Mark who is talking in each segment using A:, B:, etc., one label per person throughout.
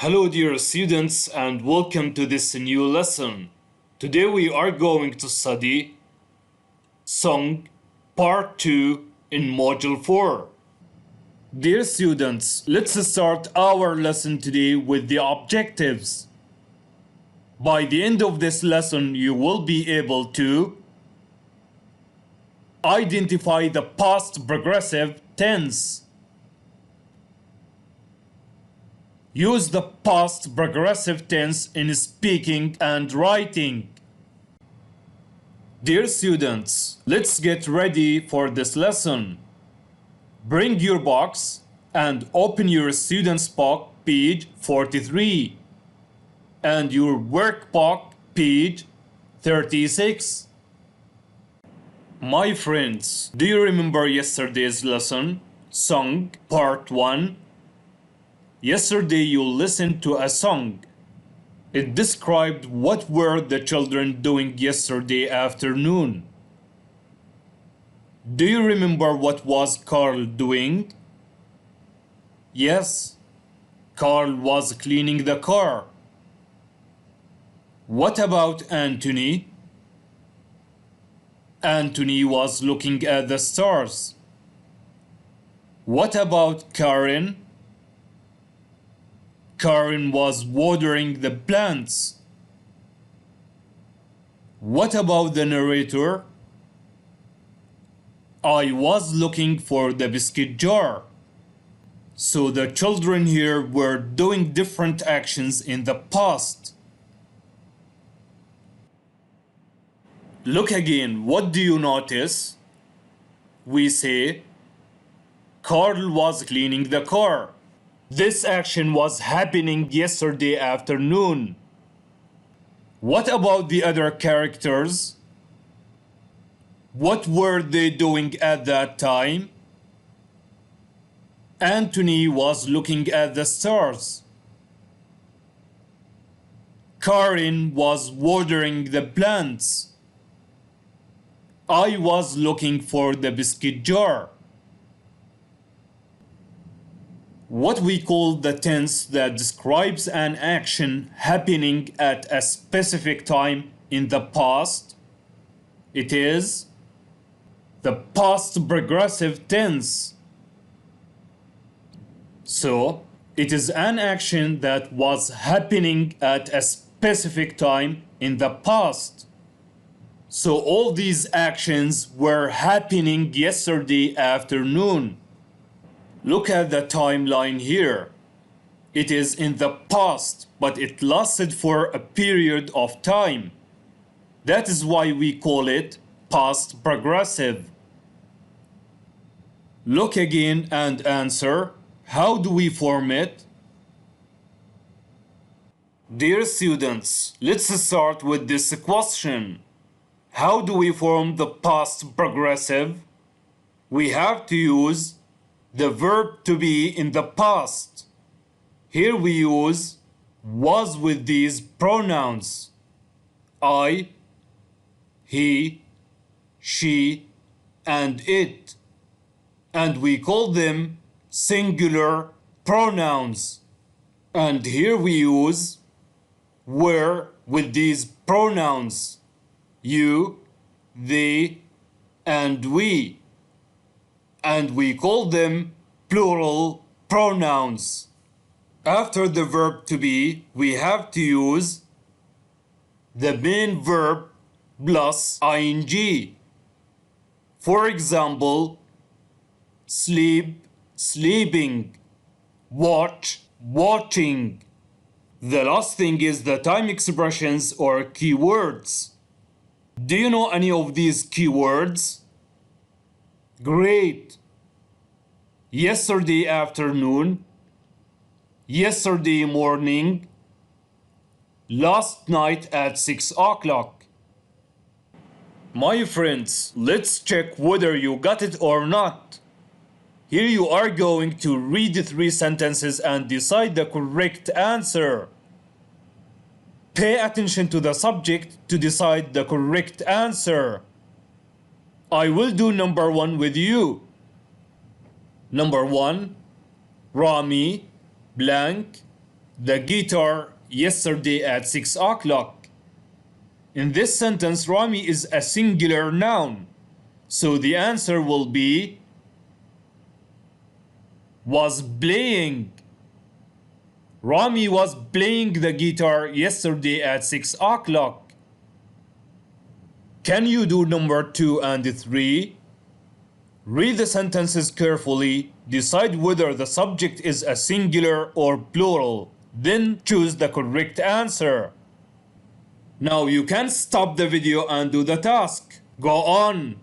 A: Hello dear students and welcome to this new lesson. Today we are going to study Song Part 2 in Module 4. Dear students, let's start our lesson today with the objectives. By the end of this lesson, you will be able to identify the past progressive tense. Use the past progressive tense in speaking and writing. Dear students, let's get ready for this lesson. Bring your box and open your student's book, page 43, and your workbook, page 36. My friends, do you remember yesterday's lesson, Song Part 1? Yesterday you listened to a song. It described what were the children doing yesterday afternoon. Do you remember what was Carl doing? Yes, Carl was cleaning the car. What about Anthony? Anthony was looking at the stars. What about Karen? Karen was watering the plants. What about the narrator? I was looking for the biscuit jar. So the children here were doing different actions in the past. Look again, what do you notice? We say, Carl was cleaning the car. This action was happening yesterday afternoon. What about the other characters? What were they doing at that time? Anthony was looking at the stars. Karen was watering the plants. I was looking for the biscuit jar. What we call the tense that describes an action happening at a specific time in the past, it is the past progressive tense. So, it is an action that was happening at a specific time in the past. So all these actions were happening yesterday afternoon. Look at the timeline here. It is in the past, but it lasted for a period of time. That is why we call it past progressive. Look again and answer. How do we form it? Dear students, let's start with this question. How do we form the past progressive? We have to use the verb to be in the past. Here we use was with these pronouns. I, he, she, and it. And we call them singular pronouns. And here we use were with these pronouns. You, they, and we. And we call them plural pronouns. After the verb to be, we have to use the main verb plus ing. For example, sleep, sleeping, watch, watching. The last thing is the time expressions or keywords. Do you know any of these keywords? Great. Yesterday afternoon, yesterday morning, last night at 6 o'clock. My friends, let's check whether you got it or not. Here you are going to read the 3 sentences and decide the correct answer. Pay attention to the subject to decide the correct answer. I will do number 1 with you. Number 1, Rami blank the guitar yesterday at 6 o'clock. In this sentence, Rami is a singular noun. So the answer will be was playing. Rami was playing the guitar yesterday at 6 o'clock. Can you do number 2 and 3? Read the sentences carefully, decide whether the subject is a singular or plural, then choose the correct answer. Now you can stop the video and do the task. Go on.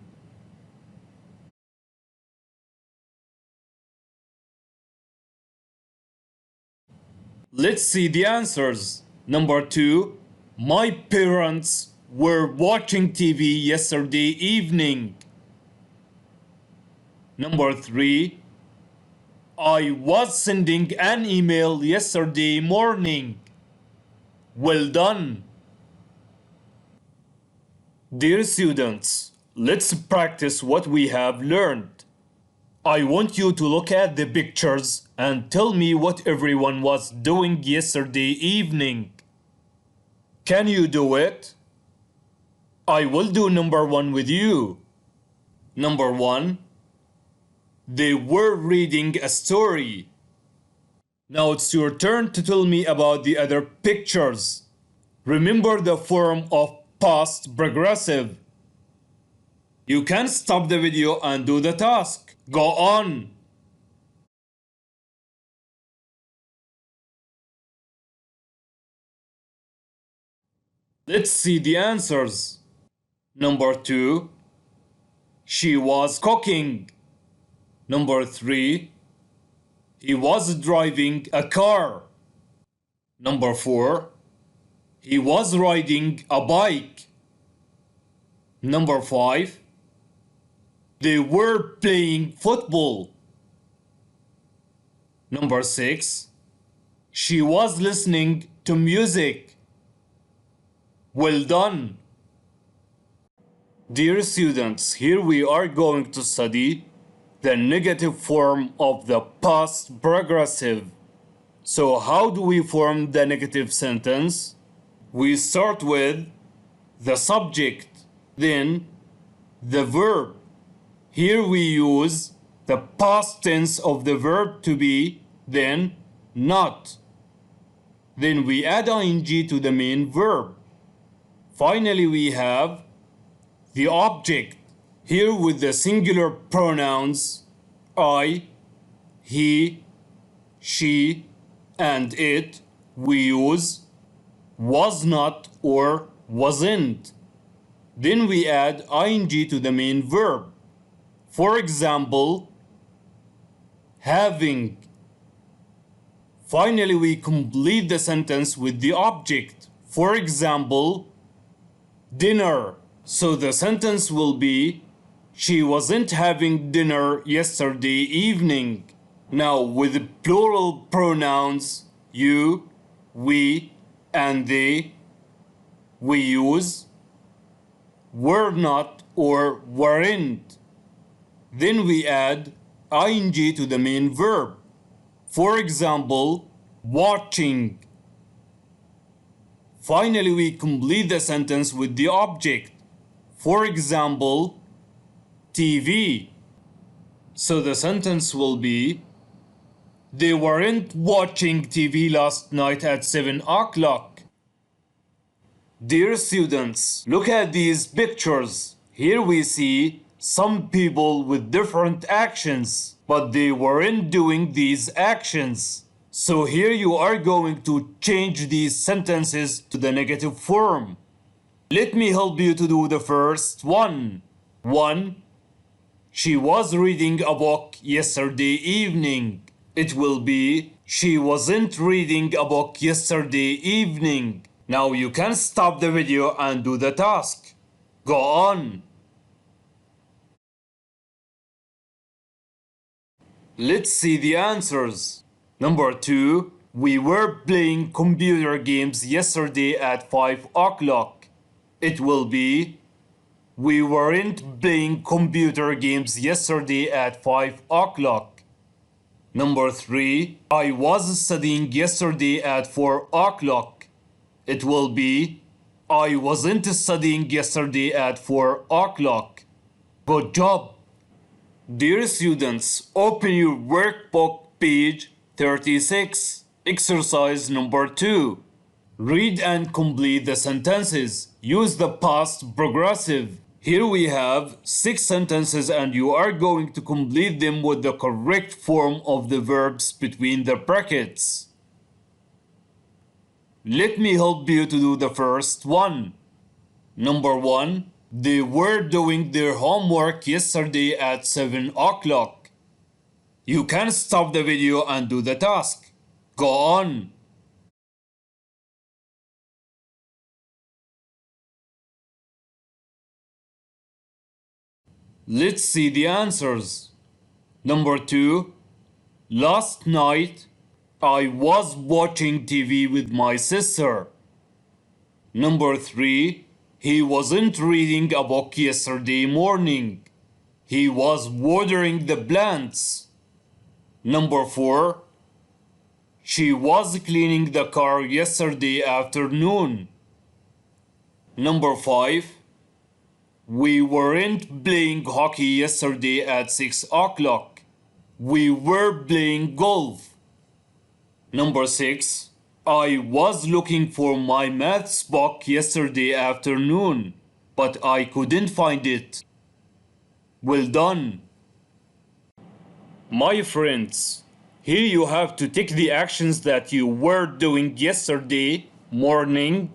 A: Let's see the answers. Number 2. My parents were watching TV yesterday evening. Number 3. I was sending an email yesterday morning. Well done. Dear students, let's practice what we have learned. I want you to look at the pictures and tell me what everyone was doing yesterday evening. Can you do it? I will do number 1 with you. Number 1. They were reading a story. Now it's your turn to tell me about the other pictures. Remember the form of past progressive. You can stop the video and do the task. Go on. Let's see the answers. Number 2. She was cooking. Number 3. He was driving a car. Number 4. He was riding a bike. Number 5. They were playing football. Number 6. She was listening to music. Well done. Dear students, here we are going to study the negative form of the past progressive. So how do we form the negative sentence? We start with the subject, then the verb. Here we use the past tense of the verb to be, then not. Then we add ing to the main verb. Finally, we have the object. Here with the singular pronouns I, he, she, and it, we use was not or wasn't. Then we add ing to the main verb. For example, having. Finally, we complete the sentence with the object. For example, dinner. So the sentence will be, she wasn't having dinner yesterday evening. Now with plural pronouns, you, we, and they, we use were not or weren't. Then we add ing to the main verb. For example, watching. Finally, we complete the sentence with the object. For example, TV. So the sentence will be, they weren't watching TV last night at 7 o'clock. Dear students, look at these pictures. Here we see some people with different actions, but they weren't doing these actions. So here you are going to change these sentences to the negative form. Let me help you to do the first one. 1. She was reading a book yesterday evening. It will be, she wasn't reading a book yesterday evening. Now you can stop the video and do the task. Go on. Let's see the answers. Number 2. We were playing computer games yesterday at 5 o'clock. It will be, we weren't playing computer games yesterday at 5 o'clock. Number 3. I was studying yesterday at 4 o'clock. It will be I wasn't studying yesterday at 4 o'clock. Good job! Dear students, open your workbook page 36. Exercise number 2. Read and complete the sentences. Use the past progressive. Here we have 6 sentences and you are going to complete them with the correct form of the verbs between the brackets. Let me help you to do the first one. Number 1. They were doing their homework yesterday at 7 o'clock. You can stop the video and do the task. Go on. Let's see the answers. Number 2. Last night, I was watching TV with my sister. Number 3. He wasn't reading a book yesterday morning. He was watering the plants. Number 4. She was cleaning the car yesterday afternoon. Number 5. We weren't playing hockey yesterday at 6 o'clock. We were playing golf. Number 6. I was looking for my maths book yesterday afternoon, but I couldn't find it. Well done. My friends, here you have to take the actions that you were doing yesterday morning,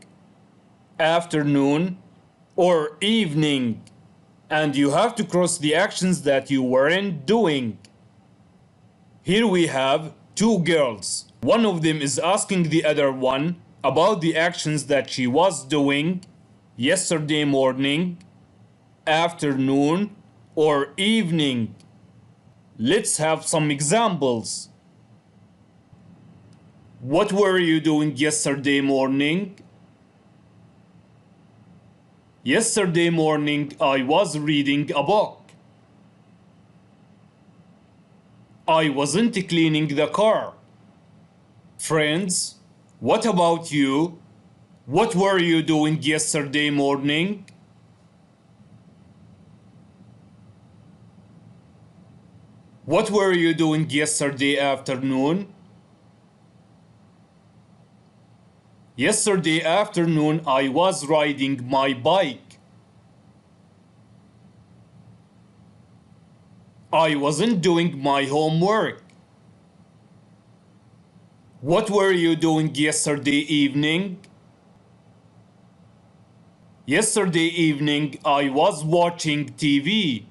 A: afternoon, or evening, and you have to cross the actions that you weren't doing. Here we have 2 girls. One of them is asking the other one about the actions that she was doing yesterday morning, afternoon, or evening. Let's have some examples. What were you doing yesterday morning? Yesterday morning, I was reading a book. I wasn't cleaning the car. Friends, what about you? What were you doing yesterday morning? What were you doing yesterday afternoon? Yesterday afternoon, I was riding my bike. I wasn't doing my homework. What were you doing yesterday evening? Yesterday evening, I was watching TV.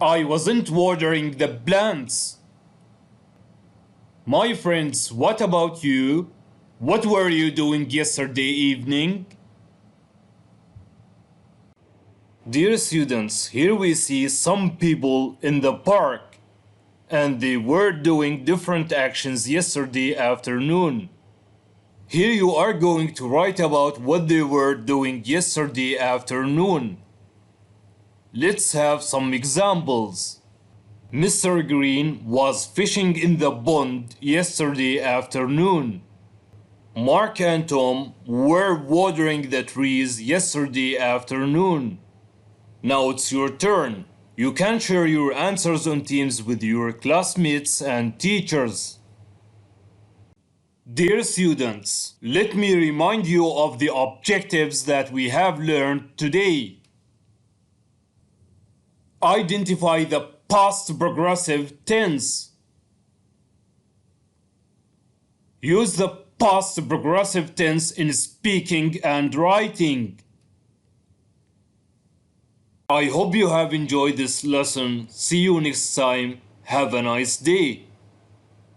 A: I wasn't watering the plants. My friends, what about you? What were you doing yesterday evening? Dear students, here we see some people in the park, and they were doing different actions yesterday afternoon. Here you are going to write about what they were doing yesterday afternoon. Let's have some examples. Mr. Green was fishing in the pond yesterday afternoon. Mark and Tom were watering the trees yesterday afternoon. Now it's your turn. You can share your answers on Teams with your classmates and teachers. Dear students, let me remind you of the objectives that we have learned today. Identify the past progressive tense. Use the past progressive tense in speaking and writing. I hope you have enjoyed this lesson. See you next time. Have a nice day.